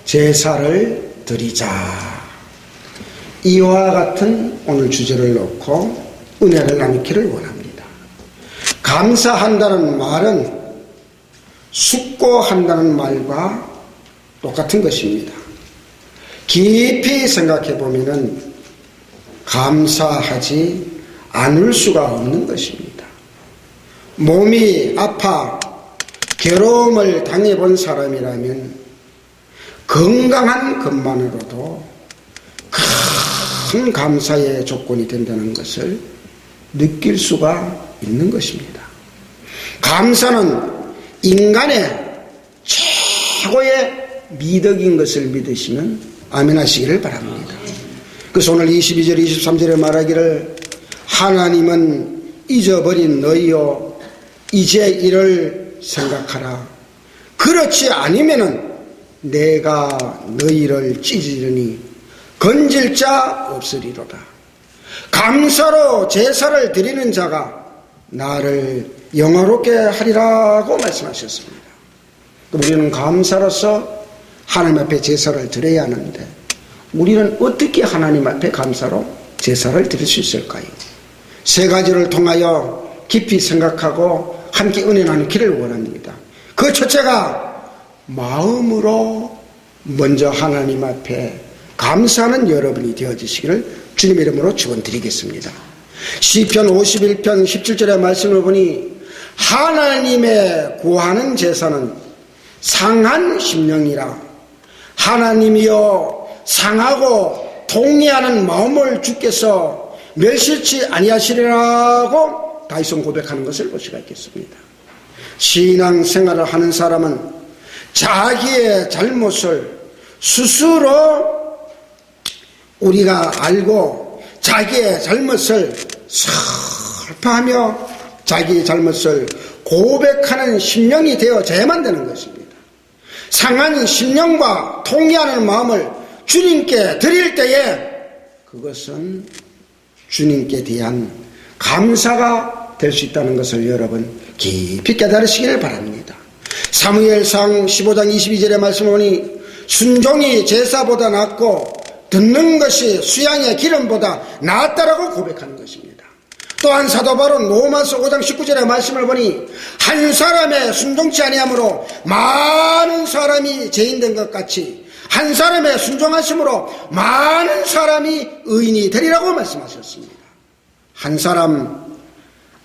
제사를 드리자. 이와 같은 오늘 주제를 놓고 은혜를 나누기를 원합니다. 감사한다는 말은 숙고한다는 말과 똑같은 것입니다. 깊이 생각해 보면은 감사하지 않을 수가 없는 것입니다. 몸이 아파 괴로움을 당해본 사람이라면 건강한 것만으로도 큰 감사의 조건이 된다는 것을 느낄 수가 있는 것입니다. 감사는 인간의 최고의 미덕인 것을 믿으시면 아멘 하시기를 바랍니다. 그래서 오늘 22절 23절에 말하기를 하나님은 잊어버린 너희요 이제 이를 생각하라. 그렇지 아니면은 내가 너희를 찢으리니 건질 자 없으리로다. 감사로 제사를 드리는 자가 나를 영화롭게 하리라고 말씀하셨습니다. 우리는 감사로서 하나님 앞에 제사를 드려야 하는데 우리는 어떻게 하나님 앞에 감사로 제사를 드릴 수 있을까요? 세 가지를 통하여 깊이 생각하고 함께 은혜 나누기를 원합니다. 그 첫째가 마음으로 먼저 하나님 앞에 감사하는 여러분이 되어주시기를 주님의 이름으로 축원드리겠습니다. 시편 51편 17절의 말씀을 보니 하나님의 구하는 제사는 상한 심령이라. 하나님이여 상하고 동의하는 마음을 주께서 멸시치 아니하시리라고 다윗은 고백하는 것을 볼 수가 있겠습니다. 신앙생활을 하는 사람은 자기의 잘못을 스스로 우리가 알고 자기의 잘못을 슬퍼하며 자기의 잘못을 고백하는 심령이 되어져야만 되는 것입니다. 상한 심령과 통회하는 마음을 주님께 드릴 때에 그것은 주님께 대한 감사가 될 수 있다는 것을 여러분 깊이 깨달으시기를 바랍니다. 사무엘상 15장 22절의 말씀을 보니 순종이 제사보다 낫고 듣는 것이 수양의 기름보다 낫다라고 고백하는 것입니다. 또한 사도 바울은 로마서 5장 19절의 말씀을 보니 한 사람의 순종치 아니함으로 많은 사람이 죄인된 것 같이 한 사람의 순종하심으로 많은 사람이 의인이 되리라고 말씀하셨습니다. 한 사람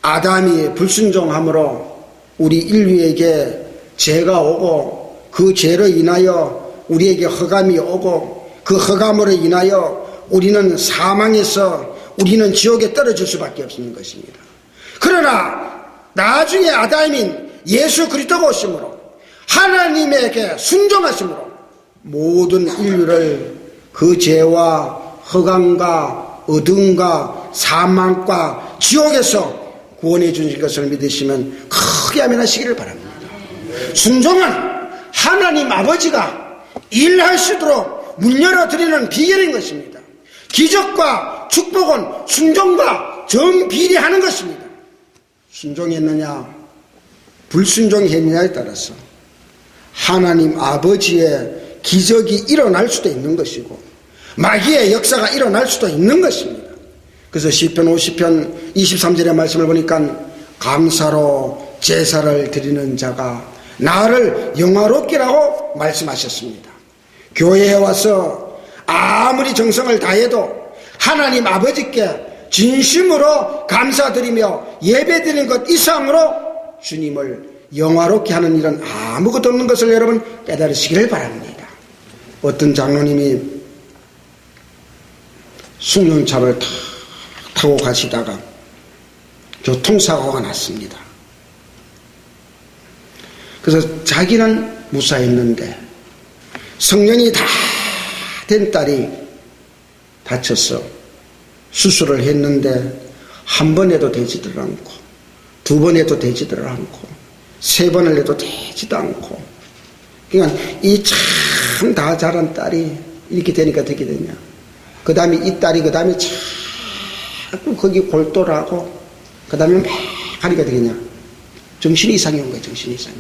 아담이 불순종함으로 우리 인류에게 죄가 오고 그 죄로 인하여 우리에게 흑암이 오고 그 흑암으로 인하여 우리는 사망해서 우리는 지옥에 떨어질 수밖에 없는 것입니다. 그러나 나중에 아담인 예수 그리스도가 오심으로 하나님에게 순종하심으로 모든 인류를 그 죄와 흑암과 어둠과 사망과 지옥에서 구원해 주신 것을 믿으시면 크게 아멘 하시기를 바랍니다. 순종은 하나님 아버지가 일하시도록 문 열어드리는 비결인 것입니다. 기적과 축복은 순종과 정비례하는 것입니다. 순종했느냐 불순종했느냐에 따라서 하나님 아버지의 기적이 일어날 수도 있는 것이고 마귀의 역사가 일어날 수도 있는 것입니다. 그래서 시편 50편 23절의 말씀을 보니까 감사로 제사를 드리는 자가 나를 영화롭게라고 말씀하셨습니다. 교회에 와서 아무리 정성을 다해도 하나님 아버지께 진심으로 감사드리며 예배드리는 것 이상으로 주님을 영화롭게 하는 일은 아무것도 없는 것을 여러분 깨달으시기를 바랍니다. 어떤 장로님이 승용차를 타고 가시다가 교통사고가 났습니다. 그래서 자기는 무사했는데 성년이 다 된 딸이 다쳐서 수술을 했는데 한 번 해도 되지도 않고 두 번 해도 되지도 않고 세 번을 해도 되지도 않고 그러니까 이 참 다 자란 딸이 이렇게 되니까 되게 되냐. 그 다음에 이 딸이 그 다음에 자꾸 거기 골똘하고 그 다음에 막 하니까 되겠냐. 정신 이상이 온 거예요. 정신 이상이.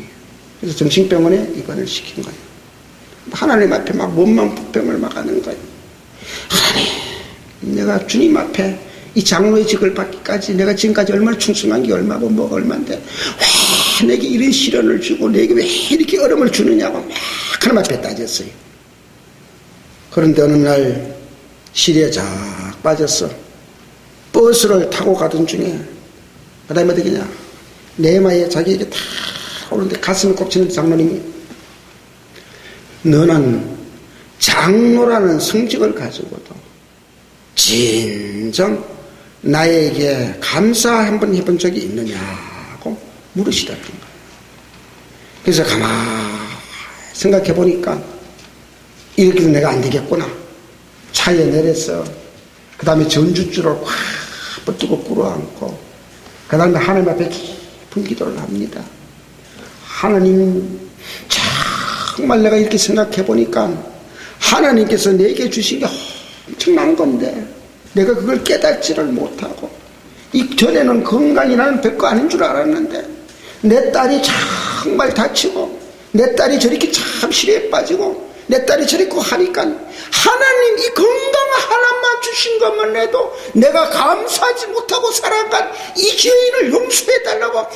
그래서 정신병원에 입원을 시킨 거예요. 하나님 앞에 막 원망불평을 막 하는 거예요. 하나님, 내가 주님 앞에 이 장로의 직을 받기까지 내가 지금까지 얼마나 충성한 게 얼마고 뭐가 얼마인데 왜 내게 이런 시련을 주고 내게 왜 이렇게 어려움을 주느냐고 막 하나님 앞에 따졌어요. 그런데 어느 날 시리에 쫙 빠졌어. 버스를 타고 가던 중에 그 다음에 어떻게 냐 내마에 자기에게 다 오는데 가슴을 꼭 치는 장로님이 너는 장로라는 성직을 가지고도 진정 나에게 감사 한번 해본 적이 있느냐고 물으시더라는 거예요. 그래서 가만히 생각해 보니까 이렇게도 내가 안 되겠구나. 차에 내려서 그 다음에 전주줄을 확 뻗고 꿇어앉고 그 다음에 하나님 앞에 깊은 기도를 합니다. 하나님, 정말 내가 이렇게 생각해 보니까 하나님께서 내게 주신 게 엄청난 건데 내가 그걸 깨닫지를 못하고 이전에는 건강이 나는 별거 아닌 줄 알았는데 내 딸이 정말 다치고 내 딸이 저렇게 참 시리에 빠지고 내 딸이 저렇게 하니까 하나님 이 건강 하나만 주신 것만 해도 내가 감사하지 못하고 살아간 이 죄인을 용서해달라고 막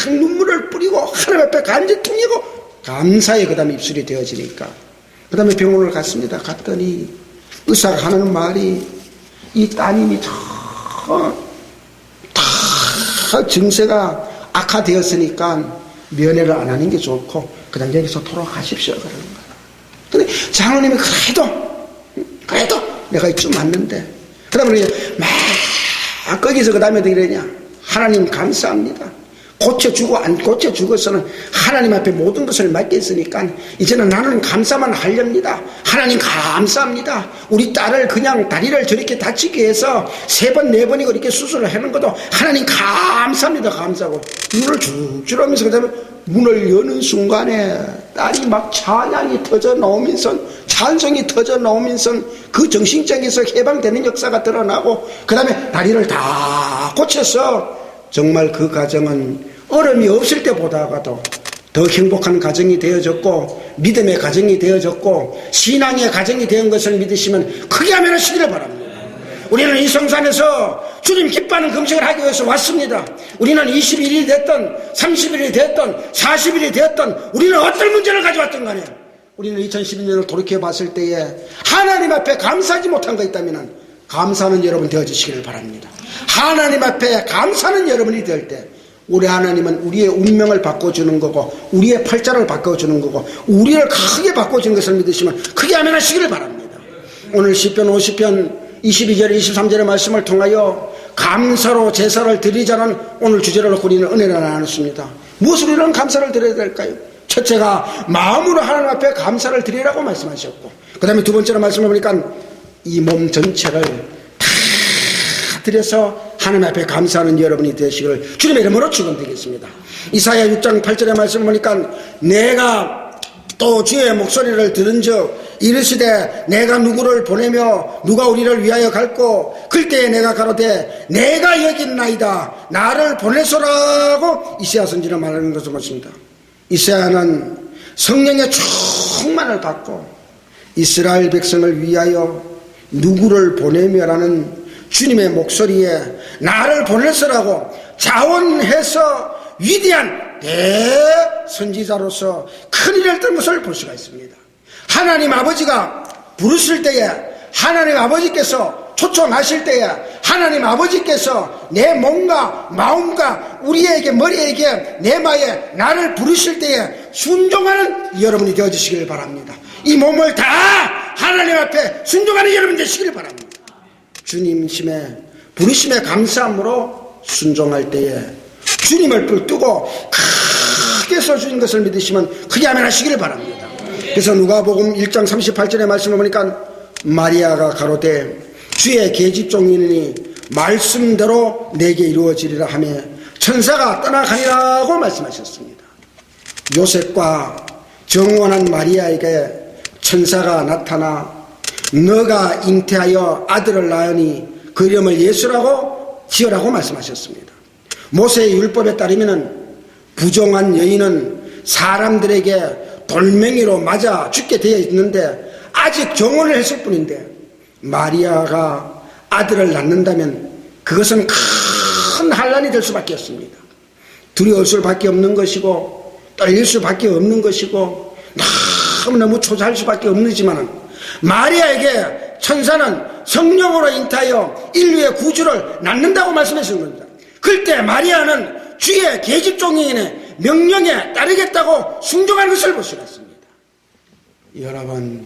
눈물을 뿌리고 하나님 앞에 간지퉁이고 감사의 그 다음에 입술이 되어지니까 그 다음에 병원을 갔습니다. 갔더니 의사가 하는 말이 이 따님이 다 증세가 악화되었으니까 면회를 안 하는 게 좋고 그냥 여기서 돌아가십시오 그러는 거예요. 근데 장로님이 그래도 내가 좀 맞는데 그 다음에 막 거기서 그 다음에 어떻게 되냐 하나님 감사합니다. 고쳐주고 안 고쳐주고서는 하나님 앞에 모든 것을 맡겼으니까 이제는 나는 감사만 하렵니다. 하나님 감사합니다. 우리 딸을 그냥 다리를 저렇게 다치게 해서 3번 4번이고 이렇게 수술을 하는 것도 하나님 감사합니다. 감사하고 눈을 쭉쭉 하면서 그 다음에 문을 여는 순간에 딸이 막 찬양이 터져 나오면서 찬송이 터져 나오면서 그 정신적에서 해방되는 역사가 드러나고 그 다음에 다리를 다 고쳐서 정말 그 가정은 어려움이 없을 때보다가도 더 행복한 가정이 되어졌고 믿음의 가정이 되어졌고 신앙의 가정이 된 것을 믿으시면 크게 하면 하시기를 바랍니다. 우리는 이 성산에서 주님 기뻐하는 금식을 하기 위해서 왔습니다. 우리는 21일이 됐든 30일이 됐든 40일이 됐든 우리는 어떤 문제를 가져왔든 간에 우리는 2012년을 돌이켜 봤을 때에 하나님 앞에 감사하지 못한 거 있다면 감사하는 여러분 되어주시기를 바랍니다. 하나님 앞에 감사하는 여러분이 될 때 우리 하나님은 우리의 운명을 바꿔주는 거고 우리의 팔자를 바꿔주는 거고 우리를 크게 바꿔주는 것을 믿으시면 크게 아멘 하시기를 바랍니다. 오늘 시편 50편 22절 23절의 말씀을 통하여 감사로 제사를 드리자는 오늘 주제를 놓고 우리는 은혜를 나눴습니다. 무엇으로 우리는 감사를 드려야 될까요? 첫째가 마음으로 하나님 앞에 감사를 드리라고 말씀하셨고 그 다음에 두 번째로 말씀을 보니까 이 몸 전체를 드려서 하나님 앞에 감사하는 여러분이 되시기를 주님의 이름으로 축원드리겠습니다. 이사야 6장 8절의 말씀을 보니까 내가 또 주의 목소리를 들은즉 이르시되 내가 누구를 보내며 누가 우리를 위하여 갈고 그때에 내가 가로되 내가 여기 있나이다 나를 보내소라고 이사야 선지는 말하는 것을 봤습니다. 이사야는 성령의 충만을 받고 이스라엘 백성을 위하여 누구를 보내며라는 주님의 목소리에 나를 보내서라고 자원해서 위대한 대선지자로서 큰일을 뜬 것을 볼 수가 있습니다. 하나님 아버지가 부르실 때에 하나님 아버지께서 초청하실 때에 하나님 아버지께서 내 몸과 마음과 우리에게 머리에게 내마에 나를 부르실 때에 순종하는 여러분이 되어주시길 바랍니다. 이 몸을 다 하나님 앞에 순종하는 여러분 되시길 바랍니다. 주님 심에 부르심에 감사함으로 순종할 때에 주님을 불뜨고 크게 써주신 것을 믿으시면 크게 아멘 하시기를 바랍니다. 그래서 누가복음 1장 38절의 말씀을 보니까 마리아가 가로되 주의 계집종이니 말씀대로 내게 이루어지리라 하며 천사가 떠나가니라고 말씀하셨습니다. 요셉과 정원한 마리아에게 천사가 나타나 너가 잉태하여 아들을 낳으니 그 이름을 예수라고 지으라고 말씀하셨습니다. 모세의 율법에 따르면 부정한 여인은 사람들에게 돌멩이로 맞아 죽게 되어 있는데 아직 정혼을 했을 뿐인데 마리아가 아들을 낳는다면 그것은 큰 환난이 될 수밖에 없습니다. 두려울 수밖에 없는 것이고 떨릴 수밖에 없는 것이고 너무 초조할 수밖에 없지만 마리아에게 천사는 성령으로 잉태하여 인류의 구주를 낳는다고 말씀하신 겁니다. 그때 마리아는 주의 계집종이인의 명령에 따르겠다고 순종하는 것을 볼 수가 있습니다. 여러분,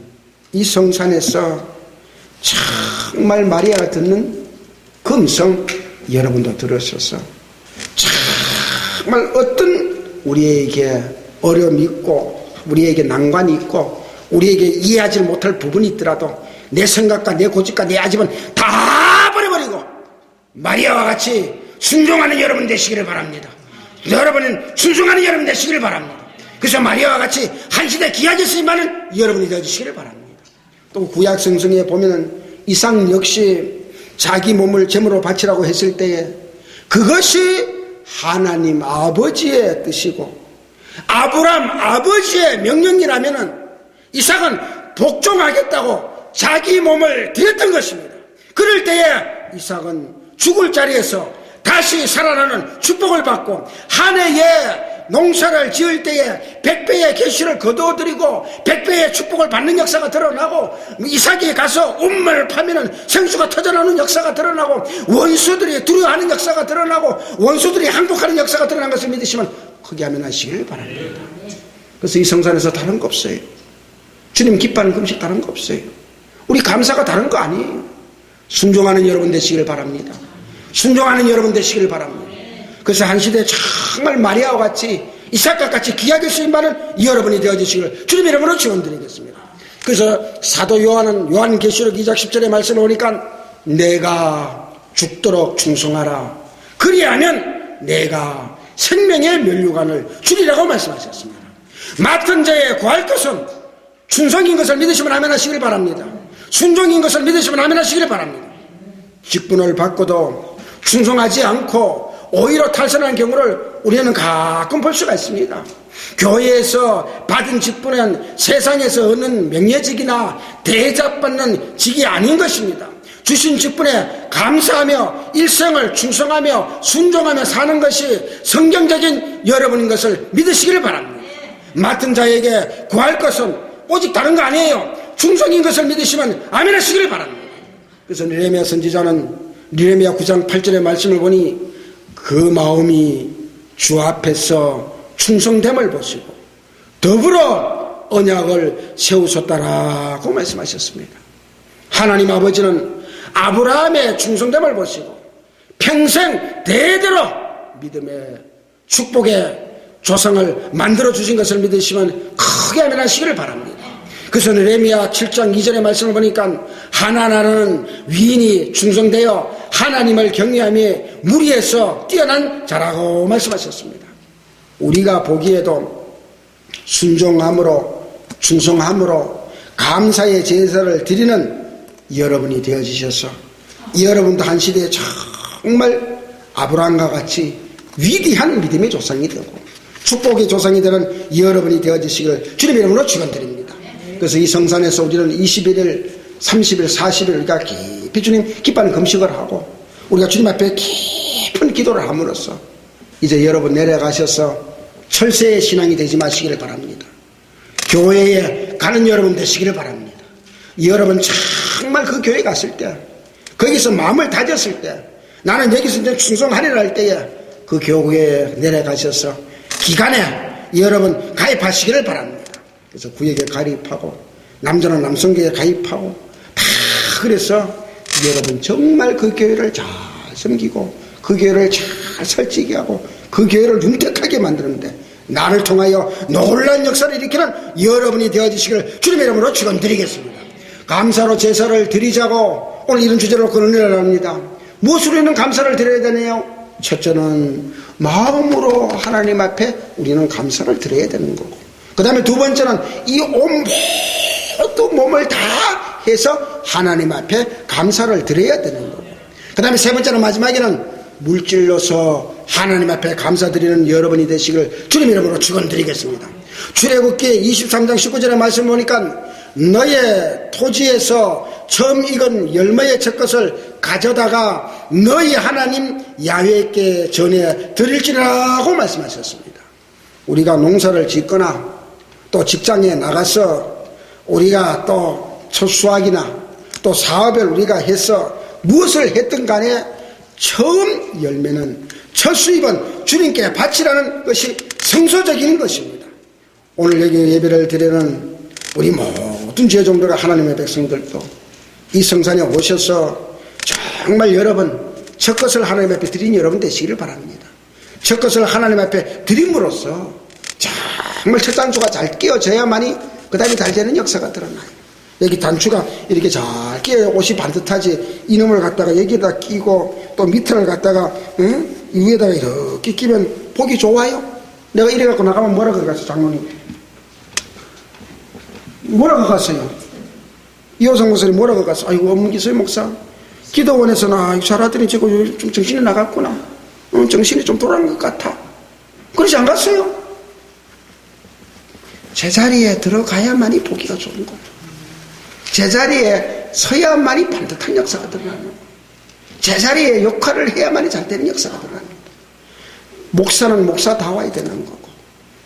이 성산에서 정말 마리아가 듣는 그 음성 여러분도 들으셔서 정말 어떤 우리에게 어려움이 있고 우리에게 난관이 있고 우리에게 이해하지 못할 부분이 있더라도 내 생각과 내 고집과 내 아집은 다 버려버리고 마리아와 같이 순종하는 여러분 되시기를 바랍니다. 여러분은 순종하는 여러분 되시기를 바랍니다. 그래서 마리아와 같이 한 시대 귀하게 쓰임받는 여러분이 되시기를 바랍니다. 또 구약 성경에 보면은 이삭 역시 자기 몸을 제물로 바치라고 했을 때에 그것이 하나님 아버지의 뜻이고 아브람 아버지의 명령이라면은 이삭은 복종하겠다고 자기 몸을 드렸던 것입니다. 그럴 때에 이삭은 죽을 자리에서 다시 살아나는 축복을 받고 한 해에 농사를 지을 때에 100배의 계시를 거두어드리고 100배의 축복을 받는 역사가 드러나고 이삭이 가서 운물을 파면은 생수가 터져나오는 역사가 드러나고 원수들이 두려워하는 역사가 드러나고 원수들이 항복하는 역사가 드러난 것을 믿으시면 크게 하면 하시길 바랍니다. 그래서 이 성산에서 다른 거 없어요. 주님 기뻐하는 금식 다른 거 없어요. 우리 감사가 다른 거 아니에요. 순종하는 여러분 되시길 바랍니다. 순종하는 여러분 되시길 바랍니다. 그래서 한 시대에 정말 마리아와 같이 이삭과 같이 귀하게 쓰임받는 여러분이 되어주시길 주님 이름으로 축원드리겠습니다. 그래서 사도 요한은 요한계시록 2장 10절의 말씀을 보니까 내가 죽도록 충성하라 그리하면 내가 생명의 면류관을 주리라고 말씀하셨습니다. 맡은 자에 구할 것은 충성인 것을 믿으시면 아멘 하시길 바랍니다. 순종인 것을 믿으시면 아멘 하시길 바랍니다. 직분을 받고도 충성하지 않고 오히려 탈선하는 경우를 우리는 가끔 볼 수가 있습니다. 교회에서 받은 직분은 세상에서 얻는 명예직이나 대접받는 직이 아닌 것입니다. 주신 직분에 감사하며 일생을 충성하며 순종하며 사는 것이 성경적인 여러분인 것을 믿으시기를 바랍니다. 맡은 자에게 구할 것은 오직 다른 거 아니에요. 충성인 것을 믿으시면 아멘 하시기를 바랍니다. 그래서 느헤미야 선지자는 느헤미야 9장 8절의 말씀을 보니 그 마음이 주 앞에서 충성됨을 보시고 더불어 언약을 세우셨다라고 말씀하셨습니다. 하나님 아버지는 아브라함의 충성됨을 보시고 평생 대대로 믿음의 축복의 조상을 만들어 주신 것을 믿으시면 크게 아멘 하시기를 바랍니다. 그래서 느헤미야 7장 2절의 말씀을 보니까 하나나라는 위인이 충성되어 하나님을 경외하며 무리에서 뛰어난 자라고 말씀하셨습니다. 우리가 보기에도 순종함으로 충성함으로 감사의 제사를 드리는 여러분이 되어지셔서 여러분도 한 시대에 정말 아브라함과 같이 위대한 믿음의 조상이 되고 축복의 조상이 되는 여러분이 되어지시길 주님의 이름으로 축원드립니다. 그래서 이 성산에서 우리는 21일, 30일, 40일 우리가 깊이 주님 기뻐하는 금식을 하고 우리가 주님 앞에 깊은 기도를 함으로써 이제 여러분 내려가셔서 철새의 신앙이 되지 마시기를 바랍니다. 교회에 가는 여러분 되시기를 바랍니다. 여러분 정말 그 교회 갔을 때 거기서 마음을 다졌을 때 나는 여기서 이제 충성하리라 할 때에 그 교회에 내려가셔서 기간에 여러분 가입하시기를 바랍니다. 그래서 구역에 가입하고 남자는 남성교회에 가입하고 다 그래서 여러분 정말 그 교회를 잘 섬기고 그 교회를 잘 설치게 하고 그 교회를 윤택하게 만드는데 나를 통하여 놀라운 역사를 일으키는 여러분이 되어주시기를 주님의 이름으로 축원드리겠습니다. 감사로 제사를 드리자고 오늘 이런 주제로 권유를 합니다. 무엇으로 있는 감사를 드려야 되네요? 첫째는 마음으로 하나님 앞에 우리는 감사를 드려야 되는 거고 그 다음에 두 번째는 이 온 모든 몸을 다 해서 하나님 앞에 감사를 드려야 되는 거고 그 다음에 세 번째는 마지막에는 물질로서 하나님 앞에 감사드리는 여러분이 되시길 주님 이름으로 축원드리겠습니다. 출애굽기 23장 19절의 말씀 보니까 너의 토지에서 처음 익은 열매의 첫 것을 가져다가 너희 하나님 야훼께 전해 드릴지라고 말씀하셨습니다. 우리가 농사를 짓거나 또 직장에 나가서 우리가 또 첫 수확이나 또 사업을 우리가 해서 무엇을 했든 간에 처음 열매는 첫 수입은 주님께 바치라는 것이 성서적인 것입니다. 오늘 여기 예배를 드리는 우리 모든 죄종들과 하나님의 백성들도 이 성산에 오셔서 정말 여러분 첫 것을 하나님 앞에 드린 여러분 되시기를 바랍니다. 첫 것을 하나님 앞에 드림으로써 정말 첫 단추가 잘 끼어져야만이 그 다음에 잘 되는 역사가 드러나요. 여기 단추가 이렇게 잘 끼어야 옷이 반듯하지, 이놈을 갖다가 여기에다 끼고 또 밑을 갖다가 위에다가 이렇게 끼면 보기 좋아요? 내가 이래 갖고 나가면 뭐라 그러겠어? 장로님 뭐라고 갔어요? 이호성 목사님 뭐라고 갔어? 아이고 엄기서요 목사 기도원에서 나 잘하더니 지금 좀 정신이 나갔구나, 정신이 좀 돌아간 것 같아. 그러지 안 갔어요? 제자리에 들어가야만이 보기가 좋은 거예요. 제자리에 서야만이 반듯한 역사가 드러나는 거예요. 제자리에 역할을 해야만이 잘 되는 역사가 드러나는 거예요. 목사는 목사다워야 되는 거고,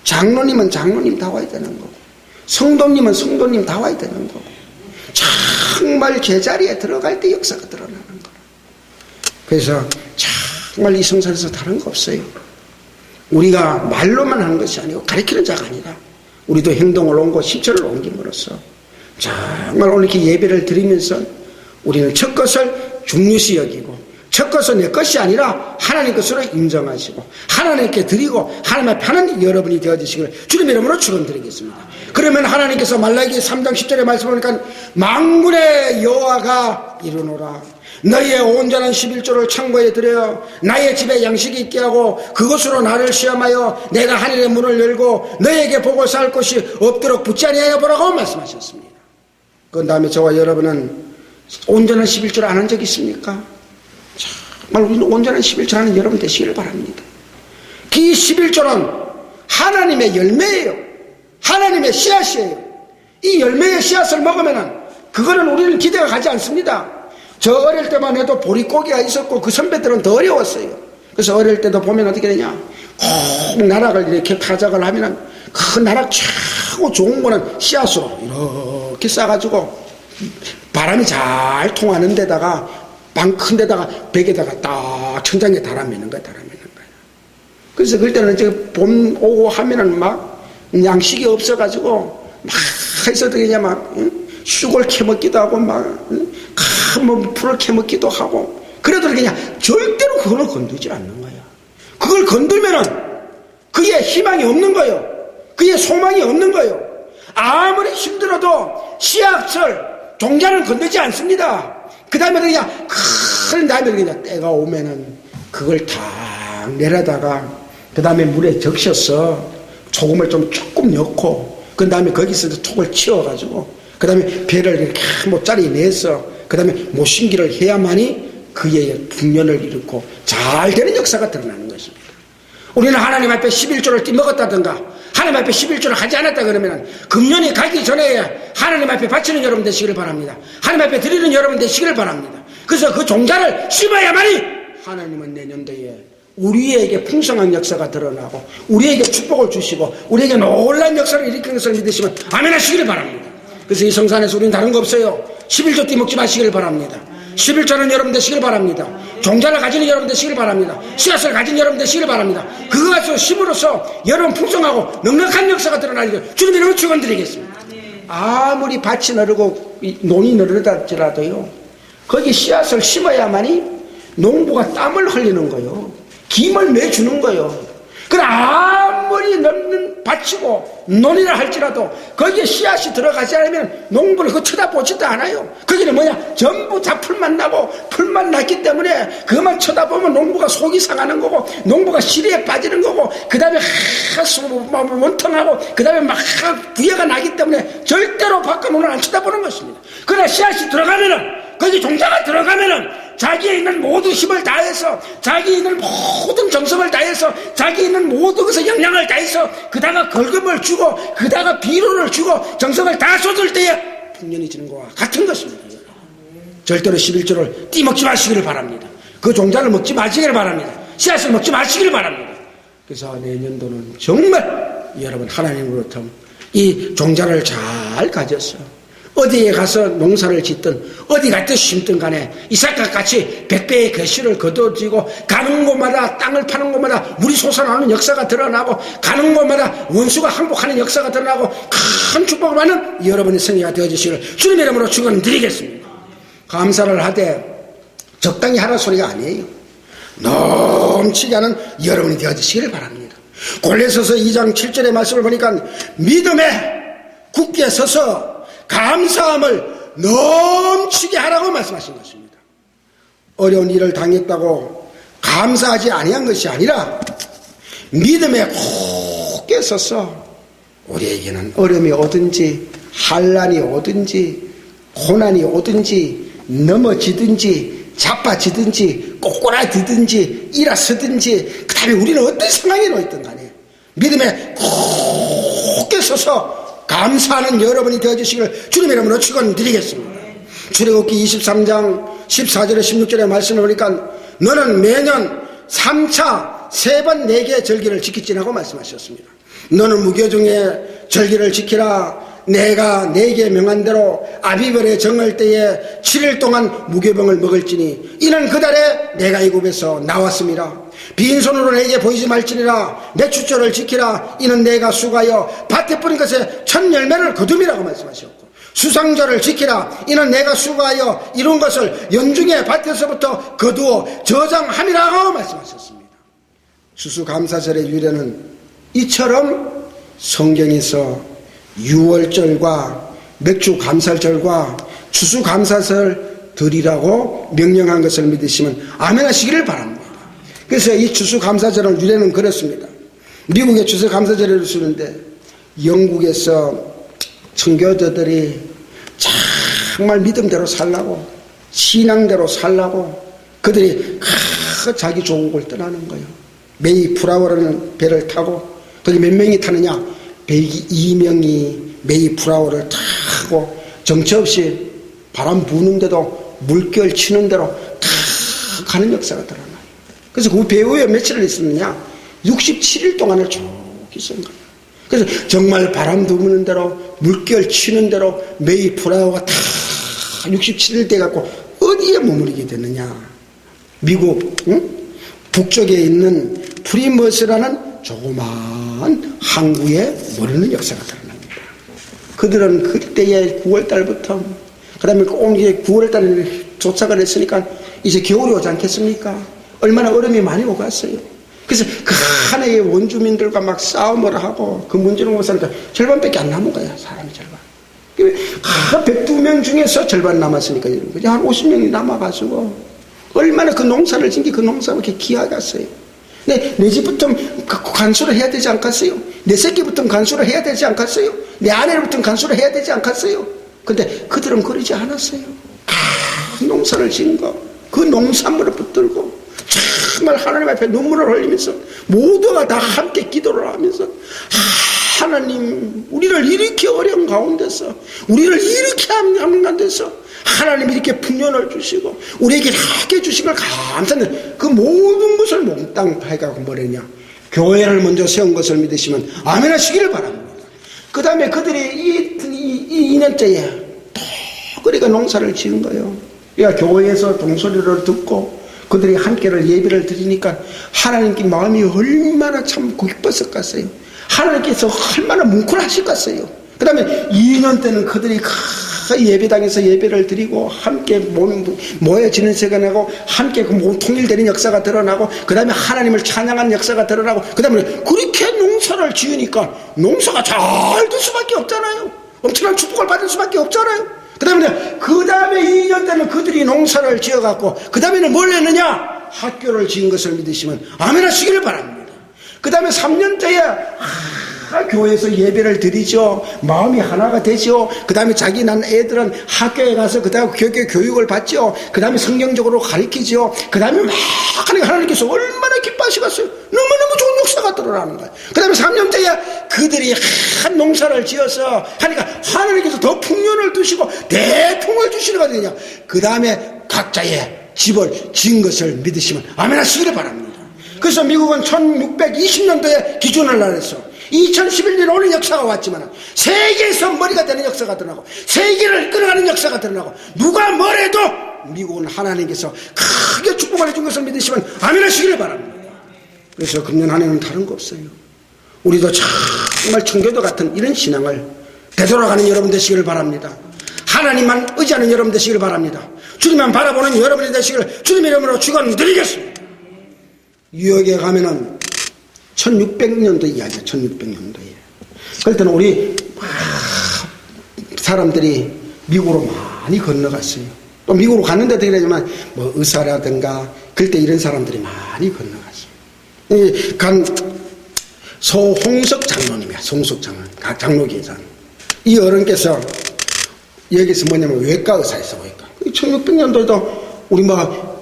장로님은 장로님다워야 되는 거고, 성도님은 성도님다워야 되는 거고, 정말 제자리에 들어갈 때 역사가 드러나는 거예요. 그래서 정말 이 성산에서 다른 거 없어요. 우리가 말로만 하는 것이 아니고 가르치는 자가 아니라 우리도 행동을 옮고 실천을 옮김으로써 정말 오늘 이렇게 예배를 드리면서 우리는 첫 것을 중요시 여기고 첫 것은 내 것이 아니라 하나님 것으로 인정하시고 하나님께 드리고 하나님 앞에 하는 여러분이 되어주시기를 주님의 이름으로 축원드리겠습니다. 그러면 하나님께서 말라기 3장 10절에 말씀하니까 만군의 여호와가 이르노라 너희의 온전한 11조를 창고에 들여 나의 집에 양식이 있게 하고 그것으로 나를 시험하여 내가 하늘의 문을 열고 너희에게 보고 살 것이 없도록 붙지 아니하여 보라고 말씀하셨습니다. 그 다음에 저와 여러분은 온전한 11조를 안 한 적 있습니까? 정말 우리는 온전한 11조를 하는 여러분 되시기를 바랍니다. 이 11조는 하나님의 열매예요. 하나님의 씨앗이에요. 이 열매의 씨앗을 먹으면은 그거는 우리는 기대가 가지 않습니다. 저 어릴 때만 해도 보릿고기가 있었고 그 선배들은 더 어려웠어요. 그래서 어릴 때도 보면 어떻게 되냐, 꼭 나락을 이렇게 타작을 하면은 그 나락 최고 좋은 거는 씨앗으로 이렇게 싸가지고 바람이 잘 통하는 데다가 방 큰 데다가 벽에다가 딱 천장에 달아매는 거야. 그래서 그때는 이제 봄 오고 하면은 막 양식이 없어가지고 막 해서 어떻게 되냐, 막 쑥을 캐먹기도 하고 막 뭐 풀을 캐먹기도 하고, 그래도 그냥 절대로 그걸 건들지 않는 거야. 그걸 건들면은 그의 희망이 없는 거예요. 그의 소망이 없는 거예요. 아무리 힘들어도 씨앗을 종자는 건들지 않습니다. 그 다음에 그냥 큰 다음에 그냥 때가 오면은 그걸 다 내려다가 그 다음에 물에 적셔서 소금을 좀 조금 넣고 그 다음에 거기서 톡을 치워가지고 그 다음에 배를 이렇게 모짜리 내서 그 다음에 모심기를 해야만이 그의 풍년을 일으키고 잘 되는 역사가 드러나는 것입니다. 우리는 하나님 앞에 11조를 띠먹었다든가 하나님 앞에 11조를 하지 않았다 그러면 금년이 가기 전에 하나님 앞에 바치는 여러분 되시기를 바랍니다. 하나님 앞에 드리는 여러분 되시기를 바랍니다. 그래서 그 종자를 씹어야만이 하나님은 내년도에 우리에게 풍성한 역사가 드러나고 우리에게 축복을 주시고 우리에게 놀라운 역사를 일으키는 것을 믿으시면 아멘 하시기를 바랍니다. 그래서 이 성산에서 우리는 다른 거 없어요. 11조 띠먹지 마시기를 바랍니다. 11조는 여러분 되시기를 바랍니다. 종자를 가지는 여러분 되시기를 바랍니다. 씨앗을 가진 여러분 되시기를 바랍니다. 그거 가지고 심으로써 여러분 풍성하고 넉넉한 역사가 드러나기를 주님 이름으로 축원드리겠습니다. 아무리 밭이 너르고 논이 너르다지라도요, 거기 씨앗을 심어야만이 농부가 땀을 흘리는 거예요. 김을 내주는 거예요. 그럼 아무리 넓는 밭이고 논이라 할지라도 거기에 씨앗이 들어가지 않으면 농부는 그거 쳐다보지도 않아요. 거기는 뭐냐, 전부 다 풀만 나고 풀만 났기 때문에 그것만 쳐다보면 농부가 속이 상하는 거고 농부가 시리에 빠지는 거고 그 다음에 원통하고 그 다음에 막 부해가 나기 때문에 절대로 밖에 눈을 안 쳐다보는 것입니다. 그러나 씨앗이 들어가면은, 거기 종자가 들어가면은 자기에 있는 모든 힘을 다해서, 자기에 있는 모든 정성을 다해서, 자기에 있는 모든 것을 역량을 다해서, 그다가 걸금을 주고, 그다가 비료를 주고, 정성을 다 쏟을 때에 풍년이 지는 것과 같은 것입니다. 절대로 11조를 띠먹지 마시기를 바랍니다. 그 종자를 먹지 마시기를 바랍니다. 씨앗을 먹지 마시기를 바랍니다. 그래서 내년도는 정말 여러분 하나님으로부터 이 종자를 잘 가져서 어디에 가서 농사를 짓든 어디 가서 심든 간에 이삭과 같이 100배의 결실을 거둬지고 가는 곳마다 땅을 파는 곳마다 물이 솟아나는 역사가 드러나고 가는 곳마다 원수가 항복하는 역사가 드러나고 큰 축복을 받는 여러분의 승리가 되어주시기를 주님의 이름으로 축원드리겠습니다. 감사를 하되 적당히 하라는 소리가 아니에요. 넘치게 하는 여러분이 되어주시기를 바랍니다. 골로새서 2장 7절의 말씀을 보니까 믿음에 굳게 서서 감사함을 넘치게 하라고 말씀하신 것입니다. 어려운 일을 당했다고 감사하지 아니한 것이 아니라 믿음에 굳게 서서 우리에게는 어려움이 오든지 환난이 오든지 고난이 오든지 넘어지든지 자빠지든지 꼬꾸라지든지 일어서든지 그 다음에 우리는 어떤 상황에 놓였든 간에 믿음에 굳게 서서 감사하는 여러분이 되어주시기를 주님의 이름으로 축원드리겠습니다. 출애굽기 23장 14절에 16절의 말씀을 보니까 너는 매년 3차 3번 4개의 절기를 지키지라고 말씀하셨습니다. 너는 무교중에 절기를 지키라. 내가 네게 명한 대로 아비벌의 정월 때에 7일 동안 무교병을 먹을지니 이는 그달에 내가 애굽에서 나왔습니다. 빈손으로 내게 보이지 말지니라. 내 추초를 지키라. 이는 내가 수고하여 밭에 뿌린 것에 첫 열매를 거둠이라고 말씀하셨고 수상절을 지키라. 이는 내가 수고하여 이룬 것을 연중에 밭에서부터 거두어 저장함이라고 말씀하셨습니다. 추수감사절의 유래는 이처럼 성경에서 6월절과 맥주감사절과 추수감사절 드리라고 명령한 것을 믿으시면 아멘 하시기를 바랍니다. 그래서 이 추수감사절의 유래는 그렇습니다. 미국의 추수감사절을 쓰는데 영국에서 청교도들이 정말 믿음대로 살라고 신앙대로 살라고 그들이 자기 조국을 떠나는 거예요. 메이플라워라는 배를 타고 거기 몇 명이 타느냐 102명이 메이플라워를 타고 정처 없이 바람 부는데도 물결 치는 대로 탁 가는 역사가 드러나요. 그래서 그 배후에 며칠을 있었느냐 67일 동안을 쭉 있은 거예요. 그래서 정말 바람 부는 대로 물결 치는 대로 메이플라워가 탁 67일 돼갖고 어디에 머무르게 됐느냐 미국 북쪽에 있는 프리머스라는 조그마한 항구에 모르는 역사가 드러납니다. 그들은 그때의 9월달부터 그 다음에 꼭 이제 9월달에 도착을 했으니까 이제 겨울이 오지 않겠습니까? 얼마나 얼음이 많이 오갔어요. 그래서 그 하나의 원주민들과 막 싸움을 하고 그 문제를 못 사니까 절반밖에 안 남은 거야. 사람이 절반. 102명 중에서 절반 남았으니까 한 50명이 남아가지고 얼마나 그 농사를 짓기 그 농사가 이렇게 기하갔어요. 내 집부터 간수를 해야 되지 않겠어요? 내 새끼부터 간수를 해야 되지 않겠어요? 내 아내부터 간수를 해야 되지 않겠어요? 근데 그들은 그러지 않았어요. 농사를 지은 거, 그 농산물을 붙들고 정말 하나님 앞에 눈물을 흘리면서 모두가 다 함께 기도를 하면서 하나님 우리를 이렇게 어려운 가운데서 우리를 이렇게 하는 가운데서 하나님이 이렇게 풍년을 주시고 우리에게 이렇게 주신 걸 감사합니다. 그 모든 것을 몽땅 해가고 뭐랬냐 교회를 먼저 세운 것을 믿으시면 아멘 하시기를 바랍니다. 그 다음에 그들이 이 2년째에 또 그러니까 농사를 지은 거예요. 그러니까 교회에서 동소리를 듣고 그들이 함께를 예배를 드리니까 하나님께 마음이 얼마나 참 기뻤을까요? 하나님께서 얼마나 뭉클하실까요? 그 다음에 2년 때는 그들이 예배당에서 예배를 드리고 함께 모여지는 시간하고 함께 통일되는 역사가 드러나고 그 다음에 하나님을 찬양하는 역사가 드러나고 그 다음에 그렇게 농사를 지으니까 농사가 잘 될 수밖에 없잖아요. 엄청난 축복을 받을 수밖에 없잖아요. 그 다음에 2년 때는 그들이 농사를 지어갖고 그 다음에는 뭘 했느냐 학교를 지은 것을 믿으시면 아멘 하시기를 바랍니다. 그 다음에 3년째에 교회에서 예배를 드리죠. 마음이 하나가 되죠. 그 다음에 자기 난 애들은 학교에 가서 그 다음에 교육을 받죠. 그 다음에 성경적으로 가르치죠. 그 다음에 막 하나님께서 얼마나 기뻐하시겠어요. 너무너무 좋은 역사가 드러나는 거예요. 그 다음에 3년째에 그들이 한 농사를 지어서 하니까 하나님께서 더 풍년을 두시고 대풍을 주시는 거거든요. 그 다음에 각자의 집을 지은 것을 믿으시면 아멘 하시기를 바랍니다. 그래서 미국은 1620년도에 기준을 나눴어. 2011년 오는 역사가 왔지만 세계에서 머리가 되는 역사가 드러나고 세계를 끌어가는 역사가 드러나고 누가 뭐래도 미국은 하나님께서 크게 축복을 해준 것을 믿으시면 아멘 하시기를 바랍니다. 그래서 금년 한 해는 다른 거 없어요. 우리도 정말 청교도 같은 이런 신앙을 되돌아가는 여러분 되시기를 바랍니다. 하나님만 의지하는 여러분 되시기를 바랍니다. 주님만 바라보는 여러분이 되시기를 주님의 이름으로 축원드리겠습니다. 뉴욕에 가면은 1600년도 이야기야. 1600년도에. 그럴 때는 우리 사람들이 미국으로 많이 건너갔어요. 또 미국으로 갔는데도 그러지만 뭐 의사라든가 그럴 때 이런 사람들이 많이 건너갔어요. 간 소홍석 장로님이야. 송석 장로계장. 이 어른께서 여기서 뭐냐면 외과 의사였어. 외과. 1600년도에도 우리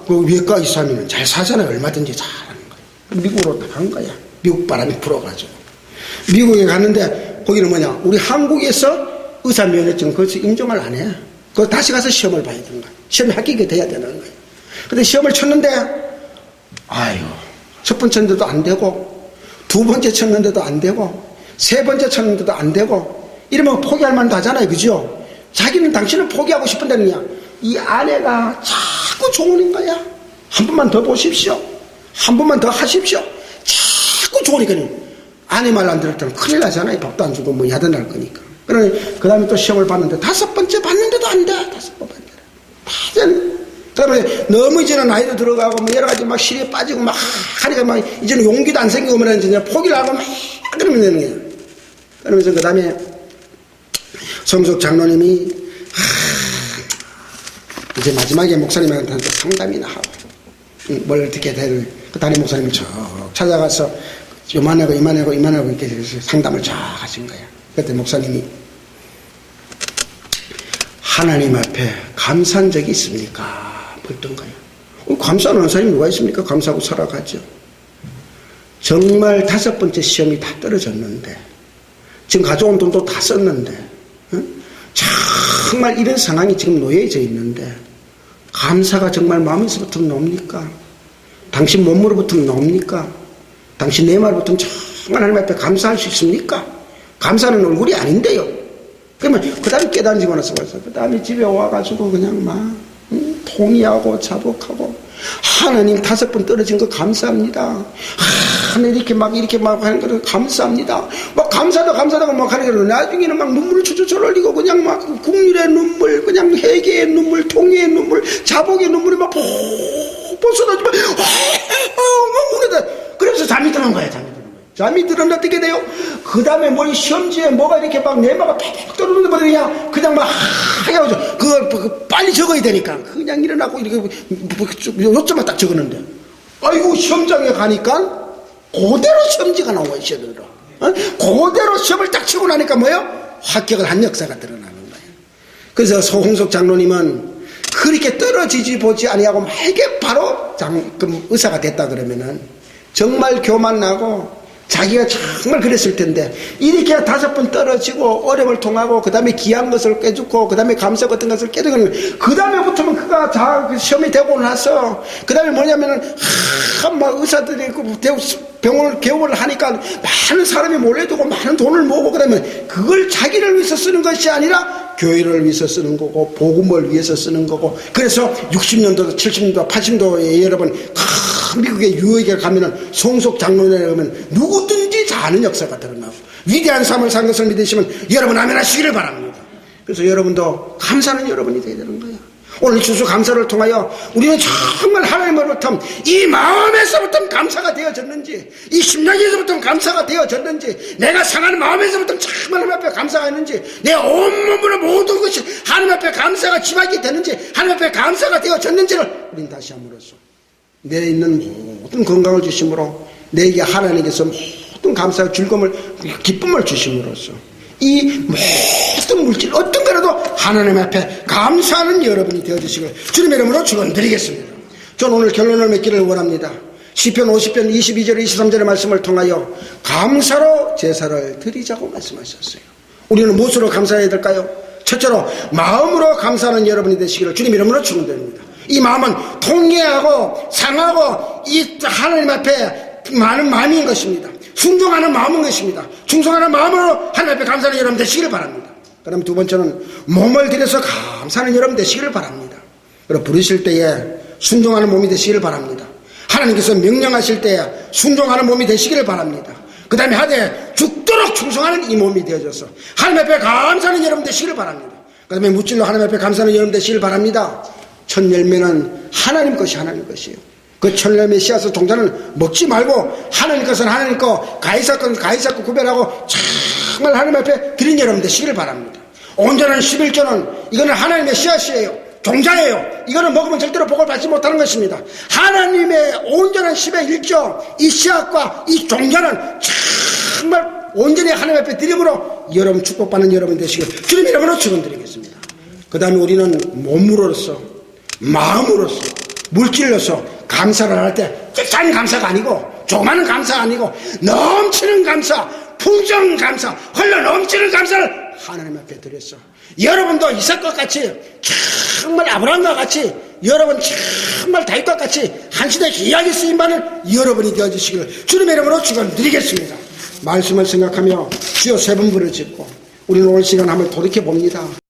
그 외과 의사면 잘 사잖아요. 얼마든지 잘하는 거야. 미국으로 딱 간 거야. 미국 바람이 불어가지고. 미국에 갔는데 거기는 뭐냐. 우리 한국에서 의사 면허증 그것을 인정을 안 해. 그거 다시 가서 시험을 봐야 되는 거야. 시험에 합격이 돼야 되는 거야. 근데 시험을 쳤는데 아유 첫 번째 쳤는데도 안 되고 두 번째 쳤는데도 안 되고 세 번째 쳤는데도 안 되고 이러면 포기할 만도 하잖아요. 그죠? 자기는 당신을 포기하고 싶은다는 거야. 이 아내가 자꾸 조언인 거야. 한 번만 더 보십시오. 한 번만 더 하십시오. 자꾸 조언이니까 아내 말 안 들을 때는 큰일 나잖아요. 밥도 안 주고 뭐 야단날 거니까. 그러니 그 다음에 또 시험을 봤는데 다섯 번째 봤는데도 안 돼. 다섯 번 봤는데. 그다음에 너무 이제는 나이도 들어가고 뭐 여러 가지 막 실에 빠지고 막 하니까 막 이제는 용기도 안 생기고 뭐 이제 포기를 하고 막 그러면 되는 거예요. 그러면서 그 다음에 성석 장로님이 이제 마지막에 목사님한테 상담이나 하고 뭘 어떻게 해야 되는 그 담임 목사님을 쭉 찾아가서 요만하고 이만하고 이만하고 이렇게 상담을 쫙 하신 거야. 그때 목사님이 하나님 앞에 감사한 적이 있습니까? 그랬던 거야. 감사하는 사람이 누가 있습니까? 감사하고 살아가죠. 정말 다섯 번째 시험이 다 떨어졌는데 지금 가져온 돈도 다 썼는데 정말 이런 상황이 지금 놓여져 있는데 감사가 정말 마음에서부터 나옵니까? 당신 몸으로부터 나옵니까? 당신 내 말부터 정말 하나님 앞에 감사할 수 있습니까? 감사는 얼굴이 아닌데요. 그러면 그 다음에 깨달은지고 나서 벌써 그 다음에 집에 와가지고 그냥 막 통의하고 자복하고 하나님 다섯 번 떨어진 거 감사합니다. 하나님 이렇게 막 하는 거 감사합니다. 막 감사하다 막 하는 거 나중에는 막 눈물을 주저절 흘리고 그냥 막 국률의 눈물, 그냥 회개의 눈물, 통의의 눈물, 자복의 눈물이 막 뽀뽀 쏟아지면 우는다. 그래서 잠이 드는 거야. 잠이 들으면 어떻게 돼요? 그 다음에 뭐 시험지에 뭐가 이렇게 막 내마가 팍팍 떨어지는 거냐 그냥 막 하여서 그걸 빨리 적어야 되니까 그냥 일어나고 이렇게 요점만 딱 적었는데 아이고 시험장에 가니까 그대로 시험지가 나와요. 시험으로 그대로 시험을 딱 치고 나니까 뭐요? 합격을 한 역사가 드러나는 거예요. 그래서 소홍석 장로님은 그렇게 떨어지지 보지 아니하고 만약에 바로 의사가 됐다 그러면은 정말 교만 나고 자기가 정말 그랬을 텐데 이렇게 다섯 번 떨어지고 어려움을 통하고 그 다음에 귀한 것을 깨주고 그 다음에 감사 같은 것을 깨주고 그 다음에부터는 그가 시험이 되고 나서 그 다음에 뭐냐면은 막 의사들이 병원을 개업을 하니까 많은 사람이 몰려두고 많은 돈을 모으고 그러면 그걸 자기를 위해서 쓰는 것이 아니라 교회를 위해서 쓰는 거고 복음을 위해서 쓰는 거고 그래서 60년도 70년도 80년도에 여러분 미국의 뉴욕에 가면은 송석 장로에 가면 누구든지 다 아는 역사가 드러나고 위대한 삶을 산 것을 믿으시면 여러분 아멘 하시기를 바랍니다. 그래서 여러분도 감사하는 여러분이 되어야 되는 거예요. 오늘 주수 감사를 통하여 우리는 정말 하나님으로부터 이 마음에서부터 감사가 되어졌는지 이 심령에서부터 감사가 되어졌는지 내가 상하는 마음에서부터 정말 하나님 앞에 감사가 있는지 내 온몸으로 모든 것이 하나님 앞에 감사가 지박이 되는지 하나님 앞에 감사가 되어졌는지를 우리는 다시 함으로써 내 있는 모든 건강을 주심으로 내게 하나님께서 모든 감사와 즐거움을, 기쁨을 주심으로써 이 모든 물질 어떤 거라도 하나님 앞에 감사하는 여러분이 되어주시길 주님의 이름으로 축원드리겠습니다. 저는 오늘 결론을 맺기를 원합니다. 시편 50편 22절 23절의 말씀을 통하여 감사로 제사를 드리자고 말씀하셨어요. 우리는 무엇으로 감사해야 될까요? 첫째로 마음으로 감사하는 여러분이 되시기를 주님 이름으로 축원드립니다. 이 마음은 통회하고 상하고 이 하나님 앞에 많은 마음인 것입니다. 순종하는 마음인 것입니다. 충성하는 마음으로 하나님 앞에 감사하는 여러분 되시기를 바랍니다. 그럼 두 번째는 몸을 들여서 감사하는 여러분 되시기를 바랍니다. 그리고 부르실 때에 순종하는 몸이 되시기를 바랍니다. 하나님께서 명령하실 때에 순종하는 몸이 되시기를 바랍니다. 그 다음에 하되 죽도록 충성하는 이 몸이 되어져서 하나님 앞에 감사하는 여러분 되시기를 바랍니다. 그 다음에 무찔로 하나님 앞에 감사하는 여러분 되시기를 바랍니다. 첫 열매는 하나님 것이 하나님 것이에요. 그 첫 열매 씨앗의 종자는 먹지 말고 하나님 것은 하나님 거, 가이사 것은 가이사 거 구별하고 정말 하나님 앞에 드린 여러분 되시기를 바랍니다. 온전한 11조는 이거는 하나님의 씨앗이에요. 종자예요. 이거는 먹으면 절대로 복을 받지 못하는 것입니다. 하나님의 온전한 10의 1조 이 씨앗과 이 종자는 정말 온전히 하나님 앞에 드림으로 여러분 축복받는 여러분 되시길 주님 이름으로 축원드리겠습니다. 그 다음에 우리는 몸으로서 마음으로서 물질로서 감사를 할 때 짠 감사가 아니고 조그마한 감사가 아니고 넘치는 감사, 풍성 감사, 흘러 넘치는 감사를 하나님 앞에 드렸어. 여러분도 이삭과 같이 정말 아브라함과 같이 여러분 정말 다윗과 같이 한 시대 귀하게 쓰임받는 여러분이 되어주시기를 주님의 이름으로 축원드리겠습니다. 말씀을 생각하며 주여 세 번 부르짖고 우리는 오늘 시간 한번 돌이켜 봅니다.